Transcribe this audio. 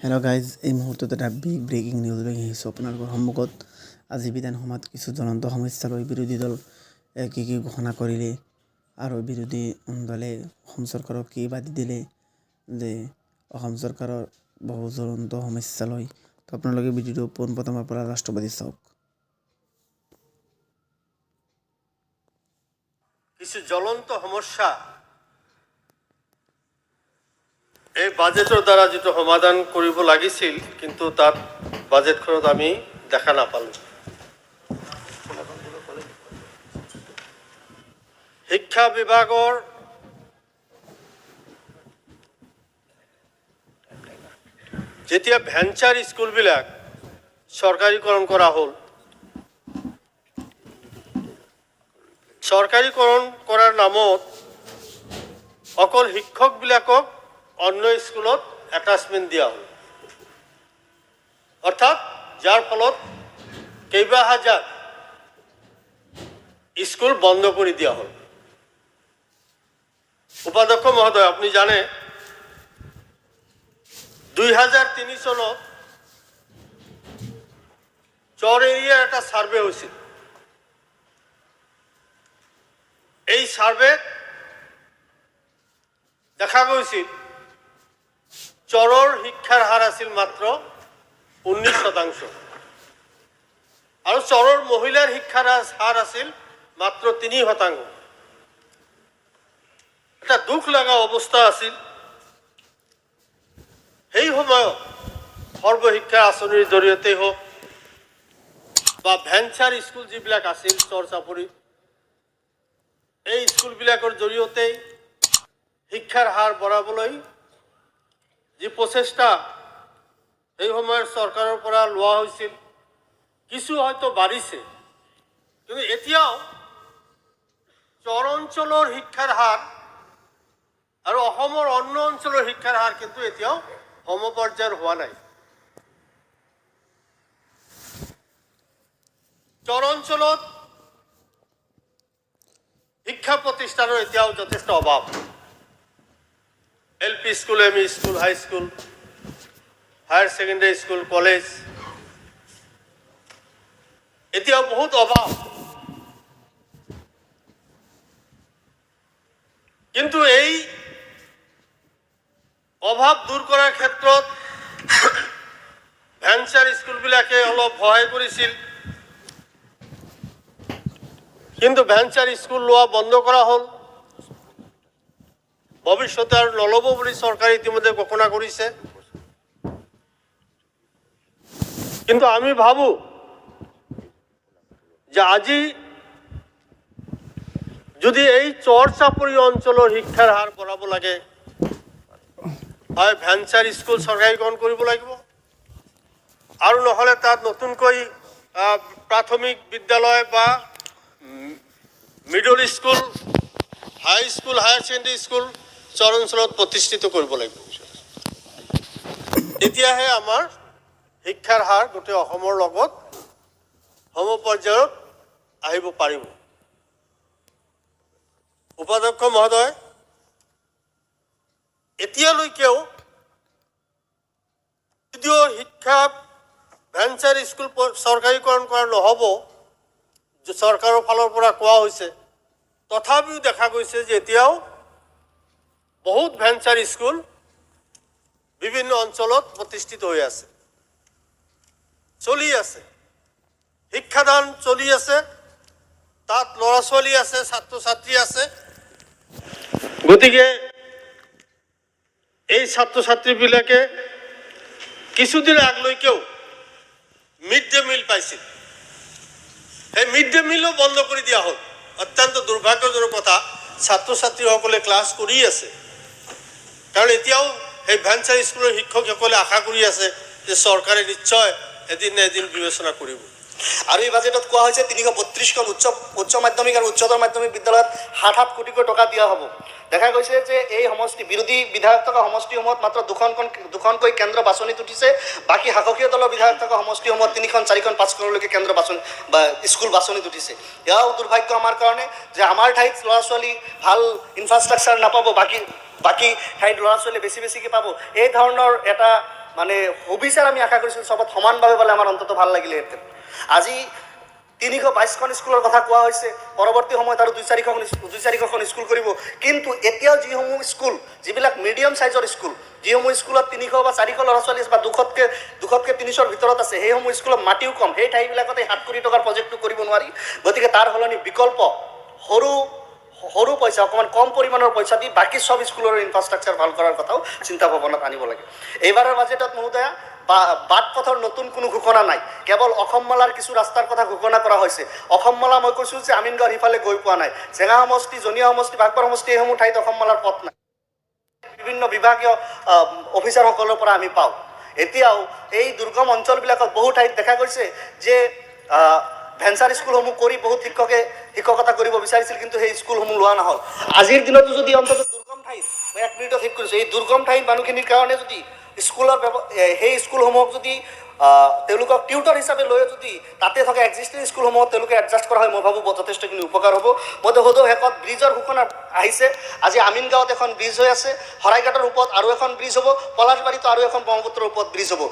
Hello' guys, এই মুহূৰ্তত এটা বিগ ব্ৰেকিং নিউজ লৈ আহিছোঁ আপোনালোকৰ সন্মুখত। আজি বিধানসভাত কিছু জ্বলন্ত সমস্যা লৈ বিৰোধী দল কি ঘোষণা কৰিলে আৰু বিৰোধী দলে অসম চৰকাৰক কি বাধি দিলে যে অসম চৰকাৰৰ বহু জ্বলন্ত সমস্যা লৈ। তো আপোনালোকে ভিডিঅ'টো পোনপ্ৰথমৰ পৰা ৰাষ্ট্ৰবাদী চাওক। কিছু জ্বলন্ত সমস্যা এই বাজেটৰ দ্বাৰা যেটো সমাধান কৰিব লাগিছিল, কিন্তু তাত বাজেটখনত আমি দেখা নাপালোঁ। শিক্ষা বিভাগৰ যেতিয়া ভেঞ্চাৰ স্কুলবিলাক চৰকাৰীকৰণ কৰা হ'ল, চৰকাৰীকৰণ কৰাৰ নামত অকল শিক্ষকবিলাকক অন্য স্কুলত এটাচমেণ্ট দিয়া হ'ল। অৰ্থাৎ যাৰ ফলত কেইবা হাজাৰ স্কুল বন্ধ কৰি দিয়া হ'ল। উপাধ্যক্ষ মহোদয়, আপুনি জানে 2003 চনত চৰ এৰিয়াৰ এটা সাৰ্ভে হৈছিল। এই সাৰ্ভে দেখা গৈছিল চৰৰ শিক্ষাৰ হাৰ আছিল মাত্ৰ 19% আৰু চৰৰ মহিলাৰ শিক্ষাৰ হাৰ আছিল মাত্ৰ 3%। এটা দুখ লগা অৱস্থা আছিল। সেই সময়ত সৰ্বশিক্ষা আঁচনিৰ জৰিয়তে হওক বা ভেঞ্চাৰ স্কুল যিবিলাক আছিল চৰ চাপৰি, এই স্কুলবিলাকৰ জৰিয়তে শিক্ষাৰ হাৰ বঢ়াবলৈ যি প্ৰচেষ্টা এই সময়ৰ চৰকাৰৰ পৰা লোৱা হৈছিল, কিছু হয়তো বাঢ়িছে, কিন্তু এতিয়াও চৰ অঞ্চলৰ শিক্ষাৰ হাৰ আৰু অসমৰ অন্য অঞ্চলৰ শিক্ষাৰ হাৰ কিন্তু এতিয়াও সমপৰ্যায়ৰ হোৱা নাই। চৰ অঞ্চলত শিক্ষা প্ৰতিষ্ঠানৰ এতিয়াও যথেষ্ট অভাৱ। LP school, ME school, high school, higher secondary school, college এতিয়াও বহুত অভাৱ। কিন্তু এই অভাৱ দূৰ কৰাৰ ক্ষেত্ৰত ভেঞ্চাৰ স্কুলবিলাকে অলপ সহায় কৰিছিল, কিন্তু ভেঞ্চাৰ স্কুল লোৱা বন্ধ কৰা হ'ল। ভৱিষ্যতে আৰু নল'ব বুলি চৰকাৰে ইতিমধ্যে ঘোষণা কৰিছে। কিন্তু আমি ভাবোঁ যে আজি যদি এই চৰ চাপৰি অঞ্চলৰ শিক্ষাৰ হাৰ বঢ়াব লাগে, হয় ভেঞ্চাৰ স্কুল চৰকাৰীকৰণ কৰিব লাগিব, আৰু নহ'লে তাত নতুনকৈ প্ৰাথমিক বিদ্যালয় বা middle school, high school, higher secondary school চৰ অঞ্চলত প্ৰতিষ্ঠিত কৰিব লাগিব। তেতিয়াহে আমাৰ শিক্ষাৰ হাৰ গোটেই অসমৰ লগত সমপৰ্যায়ত আহিব পাৰিব। উপাধ্যক্ষ মহোদয়, এতিয়ালৈকেও যদিও শিক্ষা ভেঞ্চাৰ স্কুল চৰকাৰীকৰণ কৰা নহ'ব চৰকাৰৰ ফালৰ পৰা কোৱা হৈছে, তথাপিও দেখা গৈছে যে এতিয়াও বহুত ভেঞ্চাৰ স্কুল বিভিন্ন অঞ্চলত প্ৰতিষ্ঠিত হৈ আছে, চলি আছে, শিক্ষাদান চলি আছে, তাত ল'ৰা ছোৱালী আছে, ছাত্ৰ ছাত্ৰী আছে। গতিকে এই ছাত্ৰ ছাত্ৰীবিলাকে কিছুদিন আগলৈকেও মিড ডে মিল পাইছিল। সেই মিড ডে মিলো বন্ধ কৰি দিয়া হ'ল। অত্যন্ত দুৰ্ভাগ্যজনক কথা। ছাত্ৰ ছাত্ৰীসকলে ক্লাছ কৰি আছে, কাৰণ এতিয়াও সেই ভেঞ্চাৰ স্কুলৰ শিক্ষকসকলে আশা কৰি আছে যে চৰকাৰে নিশ্চয় এদিন না এদিন বিবেচনা কৰিব। আৰু এই বাজেটত কোৱা হৈছে 332খন উচ্চ মাধ্যমিক আৰু উচ্চতৰ মাধ্যমিক বিদ্যালয়ত 7 কোটিকৈ টকা দিয়া হ'ব। দেখা গৈছে যে এই সমষ্টি বিৰোধী বিধায়ক থকা সমষ্টিসমূহত মাত্ৰ দুখনকৈ কেন্দ্ৰ বাছনিত উঠিছে। বাকী শাসকীয় দলৰ বিধায়ক থকা সমষ্টিসমূহত 3খন, 4খন, 5খনলৈকে কেন্দ্ৰ বাছনি বা স্কুল বাছনিত উঠিছে। এয়াও দুৰ্ভাগ্য আমাৰ কাৰণে যে আমাৰ ঠাইত ল'ৰা ছোৱালী ভাল ইনফ্ৰাষ্ট্ৰাকচাৰ নাপাব, বাকী ঠাইত ল'ৰা ছোৱালী বেছিকৈ পাব। এই ধৰণৰ এটা মানে সুবিচাৰ আমি আশা কৰিছিলোঁ চবত সমানভাৱে পালে আমাৰ অন্তত ভাল লাগিলেহেঁতেন। আজি 322খন স্কুলৰ কথা কোৱা হৈছে, পৰৱৰ্তী সময়ত আৰু 2-4খন স্কুল কৰিব। কিন্তু এতিয়াও যিসমূহ স্কুল, যিবিলাক মিডিয়াম ছাইজৰ স্কুল, যিসমূহ স্কুলত 300 বা 400 ল'ৰা ছোৱালী আছে বা 200কে 300ৰ ভিতৰত আছে, সেইসমূহ স্কুলত মাটিও কম, সেই ঠাইবিলাকতে 7 কোটি টকাৰ প্ৰজেক্টটো কৰিব নোৱাৰি। গতিকে তাৰ সলনি বিকল্প সৰু পইচা, অকণমান কম পৰিমাণৰ পইচা দি বাকী সব স্কুলৰ ইনফ্ৰাষ্ট্ৰাকচাৰ ভাল কৰাৰ কথাও চিন্তা ভাৱনাত আনিব লাগে। এইবাৰৰ বাজেটত মহোদয়া বাট পথৰ নতুন কোনো ঘোষণা নাই, কেৱল অসম মালাৰ কিছু ৰাস্তাৰ কথা ঘোষণা কৰা হৈছে। অসম মালা মই কৈছোঁ যে আমিনগাঁৱৰ সিফালে গৈ পোৱা নাই, জেঙা সমষ্টি, জনীয়া সমষ্টি, বাগবৰ সমষ্টি, এইসমূহ ঠাইত অসম মালাৰ পথ নাই। বিভিন্ন বিভাগীয় অফিচাৰসকলৰ পৰা আমি পাওঁ। এতিয়াও এই দুৰ্গম অঞ্চলবিলাকত বহু ঠাইত দেখা গৈছে যে ভেঞ্চাৰ স্কুলসমূহ কৰি বহুত শিক্ষকে শিক্ষকতা কৰিব বিচাৰিছিল, কিন্তু সেই স্কুলসমূহ লোৱা নহ'ল। আজিৰ দিনতো যদি অন্তত দুৰ্গম ঠাইত, মই 1 মিনিটত শেষ কৰিছোঁ, এই দুৰ্গম ঠাইত মানুহখিনিৰ কাৰণে যদি স্কুলৰ সেই স্কুলসমূহক যদি তেওঁলোকক টিউটৰ হিচাপে লৈ যদি তাতে থকা এক্সিষ্টিং স্কুলসমূহত তেওঁলোকে এডজাষ্ট কৰা হয়, মই ভাবোঁ যথেষ্টখিনি উপকাৰ হ'ব। মই সদৌ শেষত ব্ৰিজৰ ঘোষণা আহিছে। আজি আমিনগাঁৱত এখন ব্ৰিজ হৈ আছে, শৰাইঘাটৰ ওপৰত আৰু এখন ব্ৰিজ হ'ব, পলাশবাৰীতো আৰু এখন ব্ৰহ্মপুত্ৰৰ ওপৰত ব্ৰিজ হ'ব।